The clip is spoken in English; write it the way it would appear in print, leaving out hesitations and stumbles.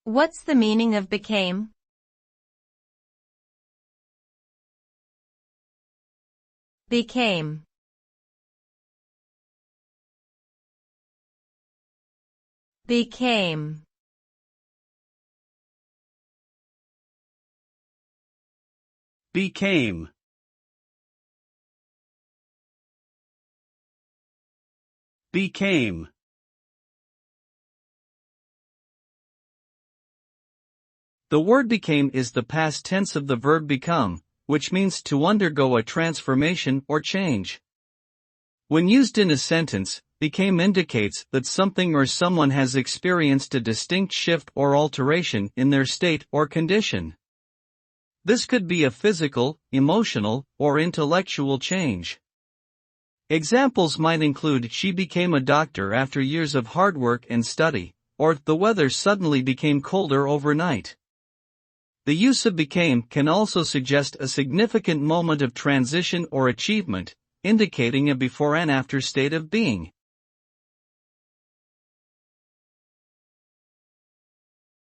What's the meaning of became? Became. Became. Became. Became. The word became is the past tense of the verb become, which means to undergo a transformation or change. When used in a sentence, became indicates that something or someone has experienced a distinct shift or alteration in their state or condition. This could be a physical, emotional, or intellectual change. Examples might include she became a doctor after years of hard work and study, or the weather suddenly became colder overnight. The use of became can also suggest a significant moment of transition or achievement, indicating a before and after state of being.